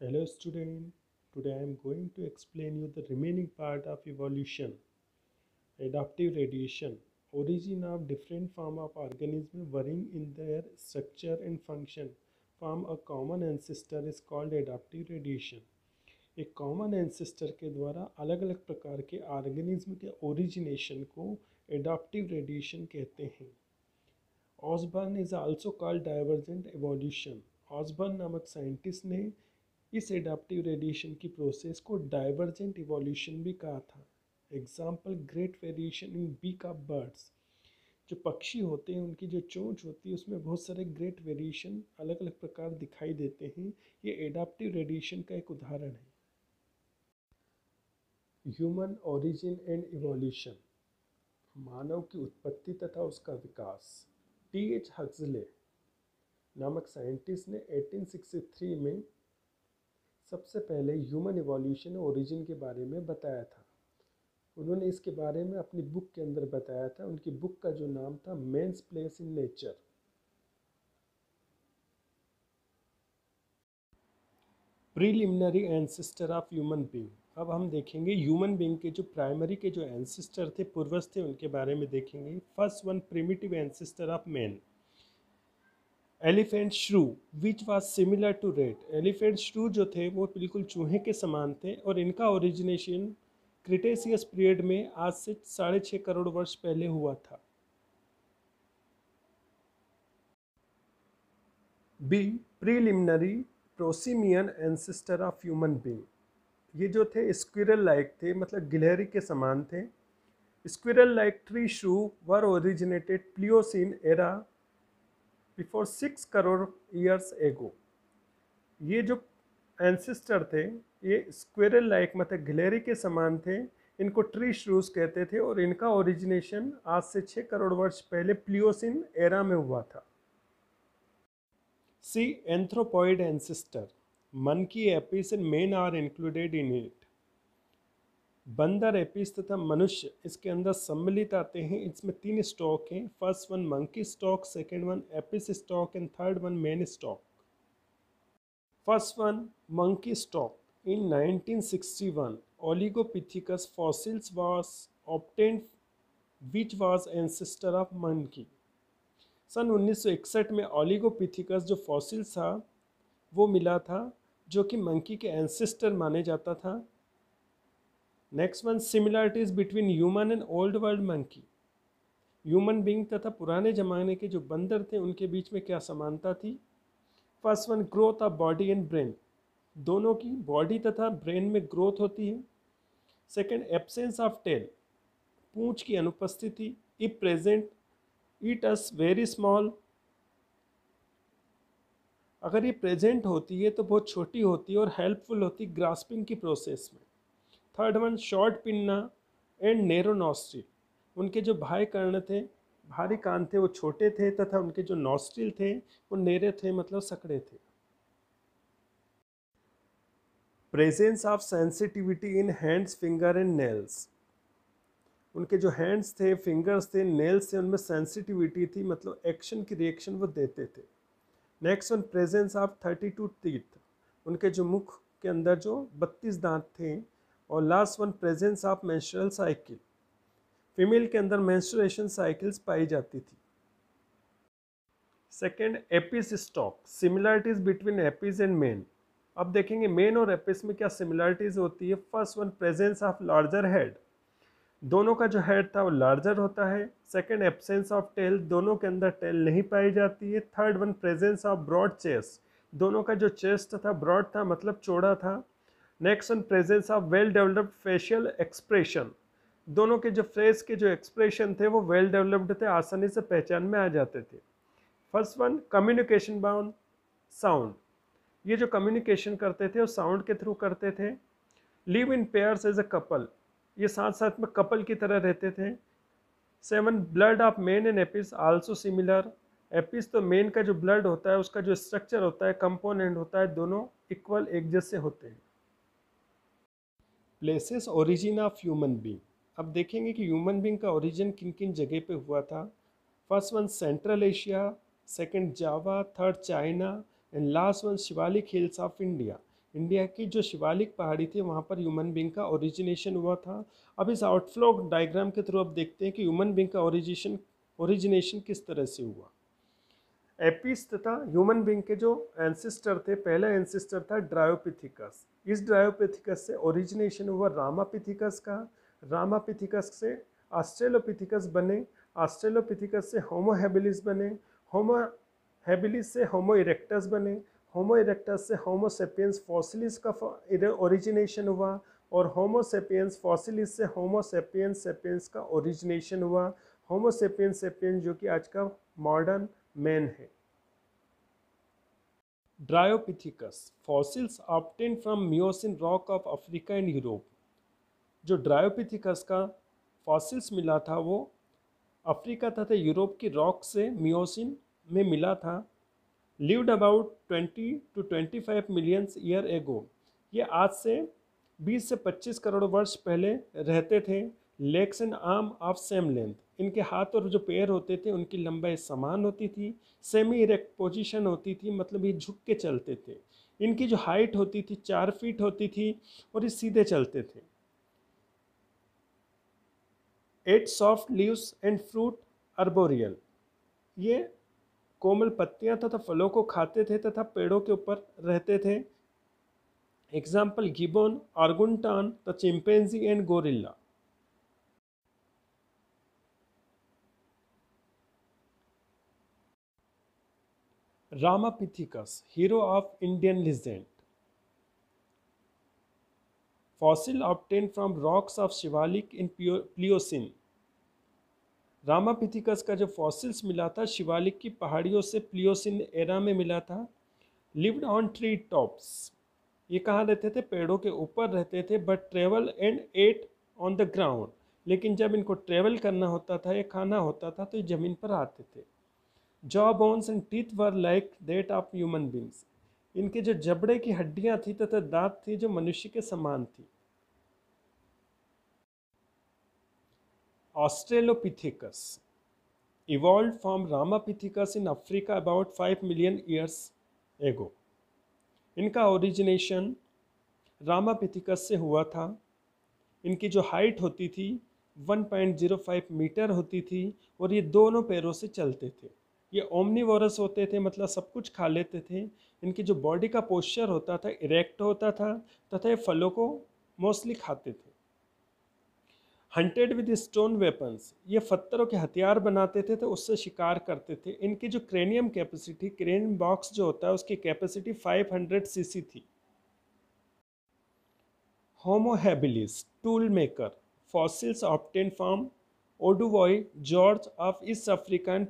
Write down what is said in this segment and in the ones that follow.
Hello student, today I am going to explain you the remaining part of evolution, adaptive radiation, origin of different form of organism varying in their structure and function from a common ancestor is called adaptive radiation. एक common ancestor के द्वारा अलग अलग प्रकार के organism के origination को adaptive radiation कहते हैं। Osborn is also called divergent evolution. Osborn नामक साइंटिस्ट ने इस एडाप्टिव रेडिएशन की प्रोसेस को डाइवर्जेंट इवोल्यूशन भी कहा था। Example great variation in beak of birds. जो पक्षी होते हैं उनकी जो चोंच होती है उसमें बहुत सारे ग्रेट वेरिएशन अलग अलग प्रकार दिखाई देते हैं। ये एडाप्टिव रेडिएशन का एक उदाहरण है। ह्यूमन ओरिजिन एंड इवोल्यूशन, मानव की उत्पत्ति तथा उसका विकास। टी.एच. हक्सले नामक साइंटिस्ट ने 1863 में सबसे पहले ह्यूमन इवोल्यूशन और ओरिजिन के बारे में बताया था। उन्होंने इसके बारे में अपनी बुक के अंदर बताया था। उनकी बुक का जो नाम था man's place in nature. Preliminary ancestor of human being. अब हम देखेंगे ह्यूमन बीइंग के जो प्राइमरी के जो एंसेस्टर थे, पूर्वज थे, उनके बारे में देखेंगे। First one, primitive ancestor of man, elephant shrew which was similar to rat. Elephant shrew जो थे वो बिल्कुल चूहे के समान थे और इनका ओरिजिनेशन क्रिटेशियस पीरियड में आज से 6.5 करोड़ वर्ष पहले हुआ था। B, preliminary prosimian ancestor of human being. ये जो थे स्क्विरल लाइक थे, मतलब गिलहरी के समान थे। Squirrel like tree shrew were originated Pliocene era before 6 crore years ago. ये जो एंसेस्टर थे ये स्क्विरल लाइक मतलब गिलहरी के समान थे। इनको ट्री श्रूज कहते थे और इनका ओरिजिनेशन आज से 6 करोड़ वर्ष पहले प्लियोसीन एरा में हुआ था। C, anthropoid ancestor, monkey, apis and men are included in it. बंदर, एपिस तथा मनुष्य इसके अंदर सम्मिलित आते हैं। इसमें 3 स्टॉक हैं। First one monkey stock, second one Apis stock and third one man stock. First one monkey stock. In 1961 ओलिगोपिथिकस fossils was obtained which was ancestor of monkey। सन 1961 में ओलिगोपिथिकस जो फॉसिल्स था वो मिला था जो कि मंकी के एंसेस्टर माने जाता था। Next one, similarities between human and old world monkey. Human being तथा पुराने ज़माने के जो बंदर थे उनके बीच में क्या समानता थी। First one, growth of body and brain, दोनों की बॉडी तथा ब्रेन में ग्रोथ होती है। सेकेंड, एब्सेंस ऑफ टेल, पूंछ की अनुपस्थिति। If present it us very small, अगर ये प्रेजेंट होती है तो बहुत छोटी होती है और हेल्पफुल होती ग्रास्पिंग की प्रोसेस में। Third one, short pinna and narrow nostril, उनके जो बाह्य कर्ण थे, भारी कान थे, वो छोटे थे तथा उनके जो नॉस्ट्रिल थे वो नेरे थे, मतलब सकड़े थे। Presence of sensitivity in hands, finger and nails, उनके जो हैंड्स थे, फिंगर्स थे, नेल्स थे, उनमें सेंसिटिविटी थी, मतलब एक्शन की रिएक्शन वो देते थे। Next one, presence of 32 teeth, उनके जो मुख के अंदर जो 32 दांत थे। और last one, presence of menstrual cycle, female के अंदर मेंस्ट्रुएशन साइकिल्स पाई जाती थी। Second, Apis stock, similarities between Apis and main. अब देखेंगे मेन और एपिस में क्या सिमिलरिटीज होती है। First one, presence of larger head, दोनों का जो हेड था वो लार्जर होता है। सेकेंड, एब्सेंस ऑफ टेल, दोनों के अंदर टेल नहीं पाई जाती है। Third one, presence of broad chest, दोनों का जो चेस्ट था ब्रॉड था, मतलब चौड़ा था। Next one, presence of well developed facial expression, दोनों के जो फेस के जो एक्सप्रेशन थे वो वेल डेवलप्ड थे, आसानी से पहचान में आ जाते थे। First one, communication by sound, ये जो कम्युनिकेशन करते थे वो साउंड के थ्रू करते थे। Live in pairs as a couple, ये साथ साथ में कपल की तरह रहते थे। Seven, blood of men and apes also similar, apes तो मेन का जो ब्लड होता है उसका जो स्ट्रक्चर होता है, कंपोनेंट होता है, दोनों इक्वल एक जैसे होते हैं। Places origin of human being, अब देखेंगे कि ह्यूमन बीइंग का ओरिजिन किन किन जगह पे हुआ था। First one, central Asia, second Java, third China and last one Shivalik hills of India. India की जो शिवालिक पहाड़ी थी वहाँ पर ह्यूमन बींग का ओरिजिनेशन हुआ था। अब इस आउटफ्लो डायग्राम के थ्रू अब देखते हैं कि ह्यूमन बींग का ओरिजिनेशन किस तरह से हुआ। एपिस तथा ह्यूमन बींग के जो एंसिस्टर थे, पहला एंसिस्टर था ड्रायोपिथिकस। इस ड्रायोपिथिकस से ओरिजिनेशन हुआ रामापिथिकस का। रामापिथिकस से ऑस्ट्रेलोपिथिकस बने। ऑस्ट्रेलोपिथिकस से होमो हैबिलिस बने। होमो हैबिलिस से होमो इरेक्टस बने। होमो इरेक्टस से होमो सेपियंस फॉसिलिस का ओरिजिनेशन हुआ। और होमो सेपियंस फॉसिलिस से होमो सेपियंस सेपियंस का ओरिजिनेशन हुआ। होमो सेपियंस सेपियंस जो कि आज का मॉडर्न मैन है। Dryopithecus fossils obtain from Miocene rock of Africa and Europe. जो ड्रायोपिथिकस का फॉसिल्स मिला था वो अफ्रीका तथा यूरोप की रॉक से मियोसिन में मिला था। Lived about 20 to 25 millions year ago. ये आज से 20 से 25 करोड़ वर्ष पहले रहते थे। Legs and arm of same length. इनके हाथ और जो पैर होते थे उनकी लंबाई समान होती थी। सेमी इरेक्ट पोजीशन होती थी, मतलब ये झुक के चलते थे। इनकी जो हाइट होती थी 4 फीट होती थी और ये सीधे चलते थे। Ate soft leaves and fruit arboreal. ये कोमल पत्तियां तथा फलों को खाते थे तथा पेड़ों के ऊपर रहते थे। Example gibbon, orangutan, the chimpanzee and gorilla. Ramapithecus, hero of Indian legend. Fossil obtain from rocks of Shivalik in Pliocene. Ramapithecus का जो फॉसिल्स मिला था शिवालिक की पहाड़ियों से प्लियोसिन एरा में मिला था। Lived on tree tops. ये कहाँ रहते थे? पेड़ों के ऊपर रहते थे। But travel and ate on the ground. लेकिन जब इनको ट्रेवल करना होता था या खाना होता था तो ये ज़मीन पर आते थे। Jaw bones and teeth were like that of human beings. इनके जो जबड़े की हड्डियां थी तथा दांत थी जो मनुष्य के समान थी। Australopithecus evolved from Ramapithecus in Africa about 5 million years ago. इनका ओरिजिनेशन रामापिथिकस से हुआ था। इनकी जो हाइट होती थी 1.05 मीटर होती थी और ये दोनों पैरों से चलते थे। ये ओमनीवोरस होते थे, मतलब सब कुछ खा लेते थे। इनकी जो बॉडी का पोस्चर होता था इरेक्ट होता था तथा ये फलों को मोस्टली खाते थे। Hunted with stone weapons. ये पत्थरों के हथियार बनाते थे तो उससे शिकार करते थे। इनकी जो क्रेनियम कैपेसिटी, क्रेनियम बॉक्स जो होता है उसकी कैपेसिटी 500 सीसी थी। Homo habilis, tool maker. Fossils obtain from Olduvai Gorge of East African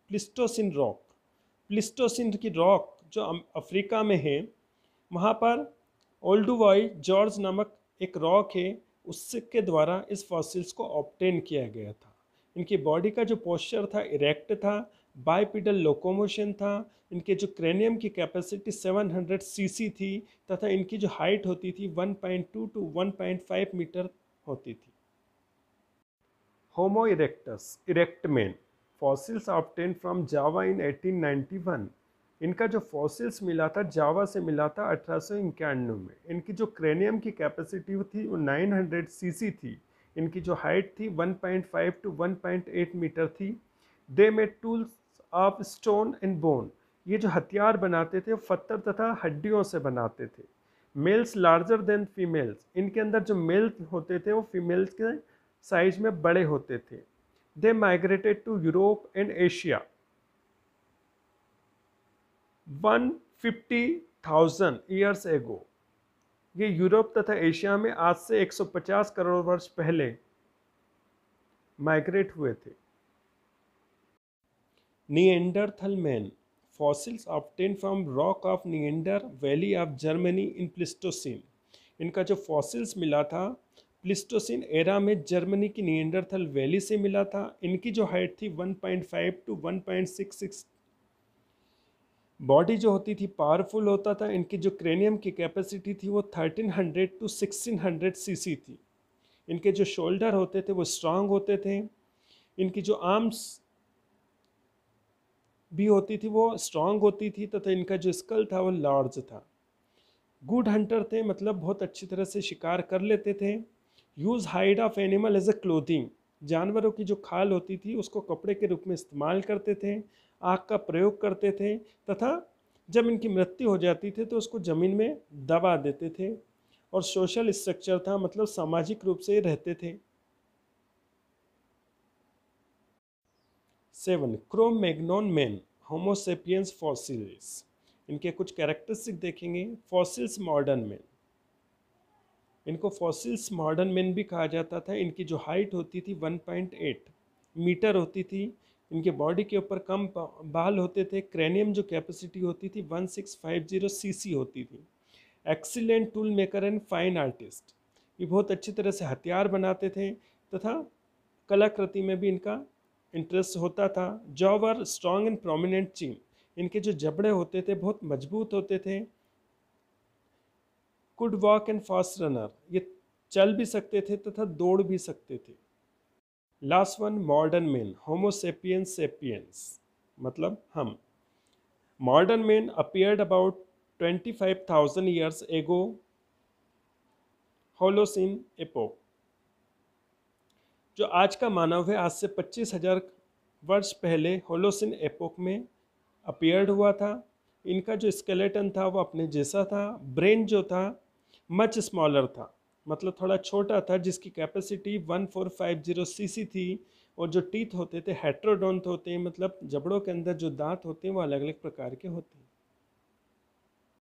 Pleistocene rock. Pleistocene की रॉक जो अफ्रीका में है वहाँ पर ओल्डुवॉय जॉर्ज नामक एक रॉक है, उसके द्वारा इस फॉसिल्स को ऑब्टेन किया गया था। इनकी बॉडी का जो पोस्चर था इरेक्ट था। बाइपिडल लोकोमोशन था। इनके जो क्रेनियम की कैपेसिटी 700 सीसी थी तथा इनकी जो हाइट होती थी 1.2 to 1.5 मीटर होती थी। Homo erectus, erect man. Fossils obtain from Java in 1891। इनका जो फॉसिल्स मिला था जावा से मिला था 1891 में। इनकी जो क्रेनियम की कैपेसिटी थी वो 900 सीसी थी। इनकी जो हाइट थी 1.5 to 1.8 मीटर थी। They made tools of stone and bone. ये जो हथियार बनाते थे वो पत्थर तथा हड्डियों से बनाते थे। Males larger than females. इनके अंदर जो मेल होते थे वो फीमेल्स के साइज में बड़े होते थे। They migrated to Europe and Asia 150,000 years ago. ये यूरोप तथा एशिया में आज से 150 करोड़ वर्ष पहले माइग्रेट हुए थे। Neanderthal man. Fossils obtain from rock of Neander valley of Germany in Pleistocene. इनका जो फॉसिल्स मिला था प्लिस्टोसिन एरा में जर्मनी की निएंडरथल वैली से मिला था। इनकी जो हाइट थी 1.5 to 1.66। बॉडी जो होती थी पावरफुल होता था। इनकी जो क्रेनियम की कैपेसिटी थी वो 1300 to 1600 सीसी थी। इनके जो शोल्डर होते थे वो स्ट्रांग होते थे। इनकी जो आर्म्स भी होती थी वो स्ट्रांग होती थी तथा इनका जो स्कल था वो लार्ज था। गुड हंटर थे, मतलब बहुत अच्छी तरह से शिकार कर लेते थे। Use hide of animal as a clothing, जानवरों की जो खाल होती थी उसको कपड़े के रूप में इस्तेमाल करते थे। आग का प्रयोग करते थे, तथा जब इनकी मृत्यु हो जाती थी तो उसको ज़मीन में दबा देते थे। और सोशल स्ट्रक्चर था, मतलब सामाजिक रूप से रहते थे। 7 क्रो-मैग्नोन मैन होमोसेपियंस फॉसिल्स, इनके कुछ कैरेक्टरिस्टिक देखेंगे। फॉसिल्स मॉडर्न मैन, इनको फॉसिल्स मॉडर्न मैन भी कहा जाता था। इनकी जो हाइट होती थी 1.8 मीटर होती थी। इनके बॉडी के ऊपर कम बाल होते थे। क्रेनियम जो कैपेसिटी होती थी 1650 सीसी होती थी। Excellent tool maker and fine artist, ये बहुत अच्छी तरह से हथियार बनाते थे तथा कलाकृति में भी इनका इंटरेस्ट होता था। Jaw were strong and prominent चीन, इनके जो जबड़े होते थे बहुत मजबूत होते थे। Could walk and fast runner, ये चल भी सकते थे तथा दौड़ भी सकते थे। Last one modern man Homo sapiens sapiens, मतलब हम। Modern man appeared about 25,000 years ago, Holocene epoch. जो आज का मानव है आज से 25,000 वर्ष पहले होलोसिन एपोक में अपीयर्ड हुआ था। इनका जो स्केलेटन था वो अपने जैसा था। ब्रेन जो था मच स्मॉलर था, मतलब थोड़ा छोटा था, जिसकी कैपेसिटी 1450 सीसी थी। और जो टीथ होते थे हेट्रोडोंट होते हैं, मतलब जबड़ों के अंदर जो दांत होते हैं वो अलग अलग प्रकार के होते हैं।